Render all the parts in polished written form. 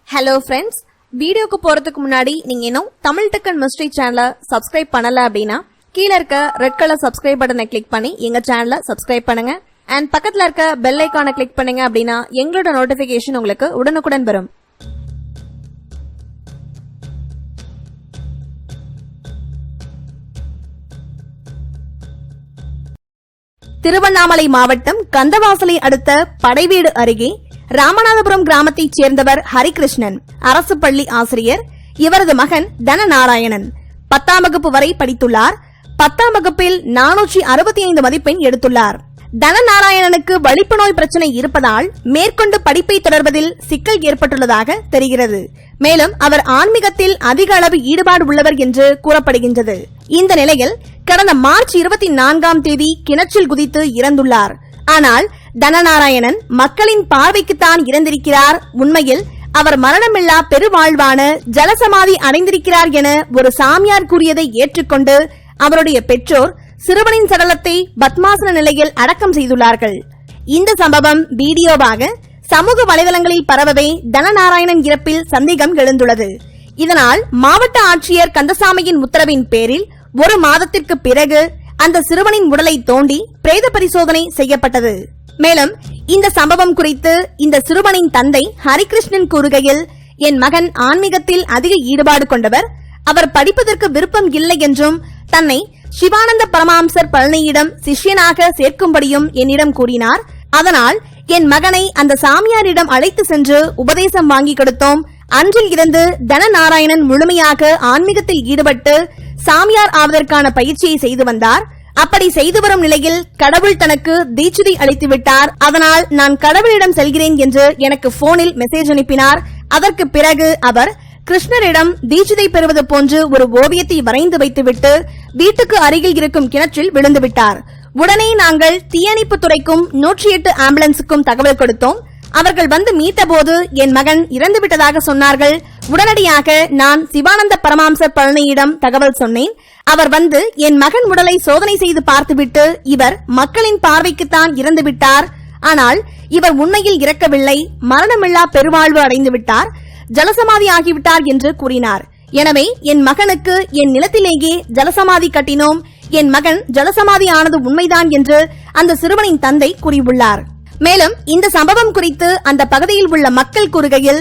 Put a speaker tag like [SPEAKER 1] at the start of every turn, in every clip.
[SPEAKER 1] Hello friends, வீடியோக்கு போறதுக்கு முன்னாடி நீங்க இன்னும் தமிழ் டெக் அண்ட் மிஸ்ட்ரி சேனலை சப்ஸ்கிரைப் பண்ணல அப்படின்னா கீழே இருக்க ரெட் கலர் சப்ஸ்கிரைப் பட்டனை கிளிக் பண்ணி எங்க சேனலை சப்ஸ்கிரைப் பண்ணுங்க. அண்ட் பக்கத்துல இருக்க பெல் ஐகானை கிளிக் பண்ணுங்க அப்படின்னா எங்களோட நோட்டிபிகேஷன் உங்களுக்கு உடனுக்குடன் வரும். திருவண்ணாமலை மாவட்டம் கந்தவாசலை அடுத்த படைவீடு அருகே ராமநாதபுரம் கிராமத்தைச் சேர்ந்தவர் ஹரிகிருஷ்ணன், அரசு பள்ளி ஆசிரியர். இவரது மகன் தனநாராயணன் 10ஆம் வகுப்பு வரை படித்துள்ளார். 10ஆம் வகுப்பில் 465 மதிப்பெண் எடுத்துள்ளார். தனநாராயணனுக்கு வலிப்பு நோய் பிரச்சனை இருப்பதால் மேற்கொண்டு படிப்பை தொடர்வதில் சிக்கல் ஏற்பட்டுள்ளதாக தெரிகிறது. மேலும் அவர் ஆன்மீகத்தில் அதிக அளவு ஈடுபாடு உள்ளவர் என்று கூறப்படுகின்றது. இந்த நிலையில் கடந்த மார்ச் 24ஆம் தேதி கிணற்றில் குதித்து இறந்துள்ளார். ஆனால் தனநாராயணன் மக்களின் பார்வைக்குத்தான் இறந்திருக்கிறார். உண்மையில் அவர் மரணமில்லா பெருவாழ்வான ஜலசமாதி அடைந்திருக்கிறார் என ஒரு சாமியார் கூறியதை ஏற்றுக்கொண்டு அவருடைய பெற்றோர் சிறுவனின் சடலத்தை பத்மாசன நிலையில் அடக்கம் செய்துள்ளார்கள். இந்த சம்பவம் வீடியோவாக சமூக வலைதளங்களில் பரவவே தனநாராயணன் இறப்பில் சந்தேகம் எழுந்துள்ளது. இதனால் மாவட்ட ஆட்சியர் கந்தசாமியின் உத்தரவின் பேரில் 1 மாதத்திற்கு பிறகு அந்த சிறுவனின் உடலை தோண்டி பிரேத பரிசோதனை செய்யப்பட்டது. மேலும் இந்த சம்பவம் குறித்து இந்த சிறுவனின் தந்தை ஹரிகிருஷ்ணன் கூறுகையில், என் மகன் ஆன்மீகத்தில் அதிக ஈடுபாடு கொண்டவர். அவர் படிப்பதற்கு விருப்பம் இல்லை என்றும் தன்னை சிவானந்த பரமஹம்சர் பழனியிடம் சிஷ்யனாக சேர்க்கும்படியும் என்னிடம் கூறினார். அதனால் என் மகனை அந்த சாமியாரிடம் அழைத்து சென்று உபதேசம் வாங்கி கொடுத்தோம். அன்றில் இருந்து தனநாராயணன் முழுமையாக ஆன்மீகத்தில் ஈடுபட்டு சாமியார் ஆவதற்கான பயிற்சியை செய்து வந்தார். அப்படி செய்து வரும் நிலையில் கடவுள் தனக்கு தீட்சிதை அளித்து விட்டார். அதனால் நான் கடவுளிடம் செல்கிறேன் என்று எனக்கு போனில் மெசேஜ் அனுப்பினார். அதற்கு பிறகு அவர் கிருஷ்ணரிடம் தீட்சிதை பெறுவது போன்று ஒரு ஓவியத்தை வரைந்து வைத்துவிட்டு வீட்டுக்கு அருகில் இருக்கும் கிணற்றில் விழுந்து விட்டார். உடனே நாங்கள் தீயணைப்பு துறைக்கும் 108 ஆம்புலன்ஸுக்கும் தகவல் கொடுத்தோம். அவர்கள் வந்து மீட்டபோது என் மகன் இறந்துவிட்டதாக சொன்னார்கள். உடனடியாக நான் சிவானந்த பரமஹம்சர் பழனியிடம் தகவல் சொன்னேன். அவர் வந்து என் மகன் உடலை சோதனை செய்து பார்த்துவிட்டு இவர் மக்களின் பார்வைக்குத்தான் இறந்துவிட்டார். ஆனால் இவர் உண்மையில் இறக்கவில்லை, மரணமில்லா பெருவாழ்வு அடைந்து விட்டார், ஜலசமாதி ஆகிவிட்டார் என்று கூறினார். எனவே என் மகனுக்கு என் நிலத்திலேயே ஜலசமாதி கட்டினோம். என் மகன் ஜலசமாதி ஆனது உண்மைதான் என்று அந்த சிறுவனின் தந்தை கூறியுள்ளார். மேலும் இந்த சம்பவம் குறித்து அந்த பகுதியில் உள்ள மக்கள் கூறுகையில்,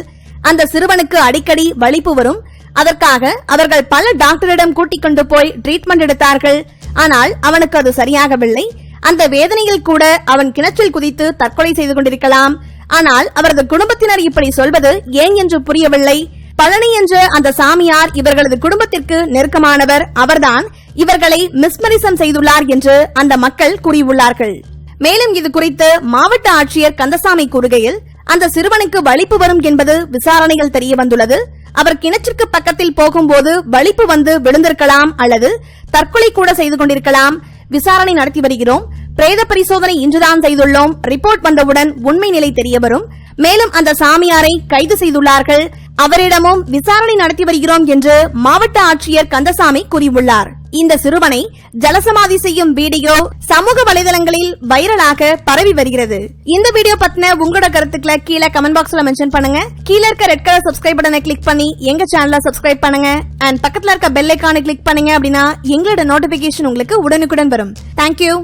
[SPEAKER 1] அந்த சிறுவனுக்கு அடிக்கடி வலிப்பு வரும். அதற்காக அவர்கள் பல டாக்டரிடம் கூட்டிக் கொண்டு போய் ட்ரீட்மெண்ட் எடுத்தார்கள். ஆனால் அவனுக்கு அது சரியாகவில்லை. அந்த வேதனையில் கூட அவன் கிணற்றில் குதித்து தற்கொலை செய்து கொண்டிருக்கலாம். ஆனால் அவரது குடும்பத்தினர் இப்படி சொல்வது ஏன் என்று புரியவில்லை. பழனி என்ற அந்த சாமியார் இவர்களது குடும்பத்திற்கு நெருக்கமானவர். அவர்தான் இவர்களை மிஸ்மரிசம் செய்துள்ளார் என்று அந்த மக்கள் கூறியுள்ளார்கள். மேலும் இது குறித்து மாவட்ட ஆட்சியர் கந்தசாமி கூறுகையில், அந்த சிறுவனுக்கு வலிப்பு வரும் என்பது விசாரணைகள் தெரிய வந்துள்ளது. அவர் கிணற்றிற்கு பக்கத்தில் போகும்போது வலிப்பு வந்து விழுந்திருக்கலாம் அல்லது தற்கொலை கூட செய்து கொண்டிருக்கலாம். விசாரணை நடத்தி வருகிறோம். பிரேத பரிசோதனை இன்றுதான் செய்துள்ளோம். ரிப்போர்ட் வந்தவுடன் உண்மை நிலை தெரிய வரும். மேலும் அந்த சாமியாரை கைது செய்துள்ளார்கள். அவரிடமும் விசாரணை நடத்தி வருகிறோம் என்று மாவட்ட ஆட்சியர் கந்தசாமி கூறியுள்ளார். இந்த சிறுவனை ஜலசமாதி செய்யும் வீடியோ சமூக வலைதளங்களில் வைரலாக பரவி வருகிறது. இந்த வீடியோ பத்தின உங்களோட கருத்துக்களை கீழே கமெண்ட் பாக்ஸ்ல மென்ஷன் பண்ணுங்க. கீழே இருக்க ரெட் கலர் சப்ஸ்கிரைப் பட்டனை கிளிக் பண்ணி எங்க சேனலை சப்ஸ்கிரைப் பண்ணுங்க. அண்ட் பக்கத்துல இருக்க பெல் ஐகானை கிளிக் பண்ணீங்க அப்படின்னா எங்களோட நோட்டிபிகேஷன் உங்களுக்கு உடனுக்குடன் வரும். தேங்க்யூ.